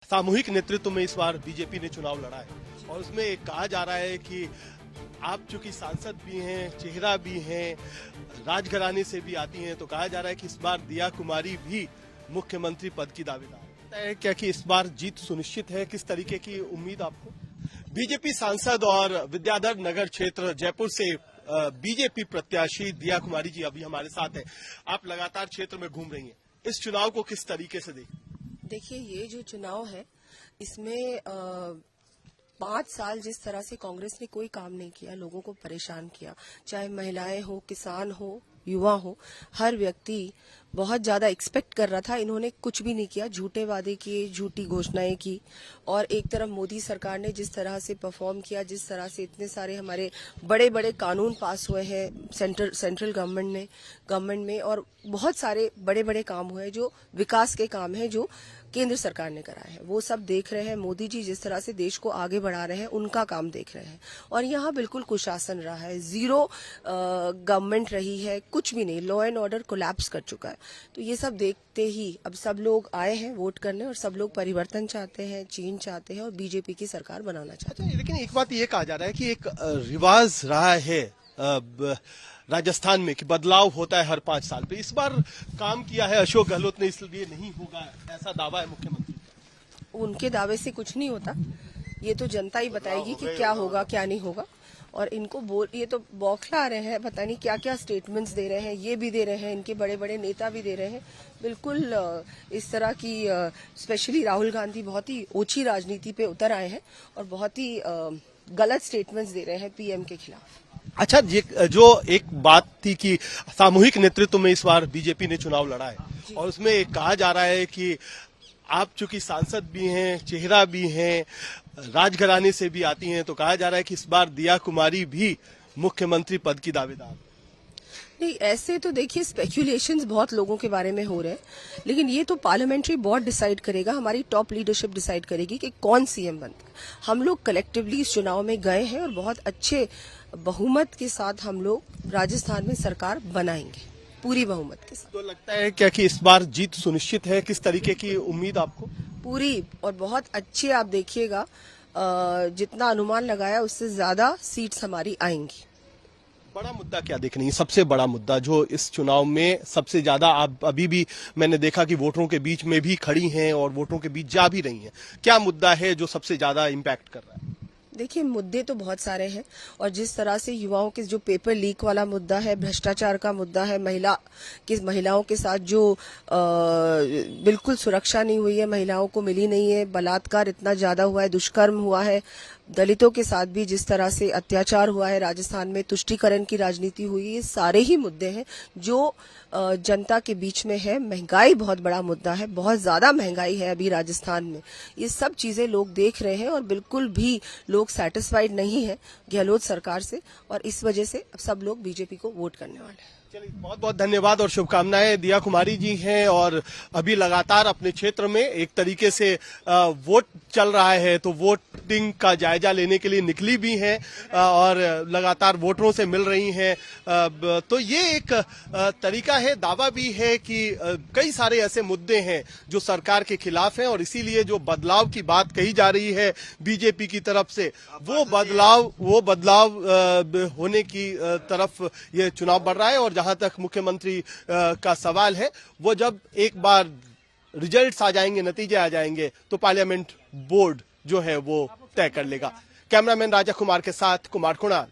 सामूहिक नेतृत्व में इस बार बीजेपी ने चुनाव लड़ा है और उसमें कहा जा रहा है कि आप चूंकि सांसद भी हैं, चेहरा भी हैं, राजघराने से भी आती हैं, तो कहा जा रहा है कि इस बार दिया कुमारी भी मुख्यमंत्री पद की दावेदार है। क्या कि इस बार जीत सुनिश्चित है? किस तरीके की उम्मीद आपको? बीजेपी सांसद और विद्याधर नगर क्षेत्र जयपुर से बीजेपी प्रत्याशी दिया कुमारी जी अभी हमारे साथ है। आप लगातार क्षेत्र में घूम रही हैं, इस चुनाव को किस तरीके से देखिए, ये जो चुनाव है इसमें 5 साल जिस तरह से कांग्रेस ने कोई काम नहीं किया, लोगों को परेशान किया, चाहे महिलाएं हो, किसान हो, युवा हो, हर व्यक्ति बहुत ज्यादा एक्सपेक्ट कर रहा था। इन्होंने कुछ भी नहीं किया, झूठे वादे किए, झूठी घोषणाएं की। और एक तरफ मोदी सरकार ने जिस तरह से परफॉर्म किया, जिस तरह से इतने सारे हमारे बड़े बड़े कानून पास हुए हैं सेंट्रल गवर्नमेंट में, और बहुत सारे बड़े बड़े काम हुए जो विकास के काम हैं जो केंद्र सरकार ने कराए हैं, वो सब देख रहे हैं। मोदी जी जिस तरह से देश को आगे बढ़ा रहे हैं, उनका काम देख रहे हैं। और यहाँ बिल्कुल कुशासन रहा है, जीरो गवर्नमेंट रही है, कुछ भी नहीं, लॉ एंड ऑर्डर कोलैप्स कर चुका है। तो ये सब देखते ही अब सब लोग आए हैं वोट करने, और सब लोग परिवर्तन चाहते हैं, चेंज चाहते हैं और बीजेपी की सरकार बनाना चाहते हैं। लेकिन एक बात ये कहा जा रहा है कि एक रिवाज रहा है राजस्थान में कि बदलाव होता है हर 5 साल पे। इस बार काम किया है अशोक गहलोत ने, इसलिए नहीं होगा, ऐसा दावा है मुख्यमंत्री। उनके दावे से कुछ नहीं होता, ये तो जनता ही बताएगी कि क्या होगा क्या नहीं होगा। और इनको ये तो बौखला रहे हैं, पता नहीं क्या क्या स्टेटमेंट्स दे रहे हैं, ये भी दे रहे हैं, इनके बड़े बड़े नेता भी दे रहे हैं। बिल्कुल इस तरह की स्पेशली राहुल गांधी बहुत ही ओछी राजनीति पे उतर आए हैं और बहुत ही गलत स्टेटमेंट्स दे रहे हैं पीएम के खिलाफ। अच्छा, ये जो एक बात थी कि सामूहिक नेतृत्व में इस बार बीजेपी ने चुनाव लड़ा है और उसमें कहा जा रहा है कि आप चूंकि सांसद भी हैं, चेहरा भी हैं, राजघराने से भी आती हैं, तो कहा जा रहा है कि इस बार दिया कुमारी भी मुख्यमंत्री पद की दावेदार। नहीं, ऐसे तो देखिए स्पेक्यूलेशंस बहुत लोगों के बारे में हो रहे हैं, लेकिन ये तो पार्लियामेंट्री बोर्ड डिसाइड करेगा, हमारी टॉप लीडरशिप डिसाइड करेगी कि कौन सीएम बनता है। हम लोग कलेक्टिवली इस चुनाव में गए हैं और बहुत अच्छे बहुमत के साथ हम लोग राजस्थान में सरकार बनाएंगे, पूरी बहुमत के साथ। तो लगता है क्या कि इस बार जीत सुनिश्चित है? किस तरीके की उम्मीद आपको? पूरी, और बहुत अच्छे, आप देखिएगा जितना अनुमान लगाया उससे ज्यादा सीट्स हमारी आएंगी। बड़ा मुद्दा क्या देख रही है? सबसे बड़ा मुद्दा जो इस चुनाव में सबसे ज्यादा आप अभी भी मैंने देखा कि वोटरों के बीच में भी खड़ी हैं और वोटरों के बीच जा भी रही हैं, क्या मुद्दा है जो सबसे ज्यादा इम्पैक्ट कर रहा है? देखिए, मुद्दे तो बहुत सारे हैं, और जिस तरह से युवाओं के जो पेपर लीक वाला मुद्दा है, भ्रष्टाचार का मुद्दा है, महिलाओं के साथ जो बिल्कुल सुरक्षा नहीं हुई है, महिलाओं को मिली नहीं है, बलात्कार इतना ज्यादा हुआ है, दुष्कर्म हुआ है, दलितों के साथ भी जिस तरह से अत्याचार हुआ है राजस्थान में, तुष्टीकरण की राजनीति हुई, ये सारे ही मुद्दे हैं जो जनता के बीच में है। महंगाई बहुत बड़ा मुद्दा है, बहुत ज्यादा महंगाई है अभी राजस्थान में। ये सब चीजें लोग देख रहे हैं और बिल्कुल भी लोग सेटिस्फाइड नहीं है गहलोत सरकार से, और इस वजह से अब सब लोग बीजेपी को वोट करने वाले हैं। चलिए, बहुत बहुत धन्यवाद और शुभकामनाएं। दिया कुमारी जी हैं और अभी लगातार अपने क्षेत्र में एक तरीके से वोट चल रहा है, तो वोटिंग का जायजा लेने के लिए निकली भी हैं और लगातार वोटरों से मिल रही हैं। तो ये एक तरीका है, दावा भी है कि कई सारे ऐसे मुद्दे हैं जो सरकार के खिलाफ हैं और इसीलिए जो बदलाव की बात कही जा रही है बीजेपी की तरफ से, वो बदलाव होने की तरफ ये चुनाव बढ़ रहा है। और जहां तक मुख्यमंत्री का सवाल है, वो जब एक बार रिजल्ट्स आ जाएंगे, नतीजे आ जाएंगे, तो पार्लियामेंट बोर्ड जो है वो तय कर लेगा। कैमरामैन राजा कुमार के साथ कुमार कुणाल,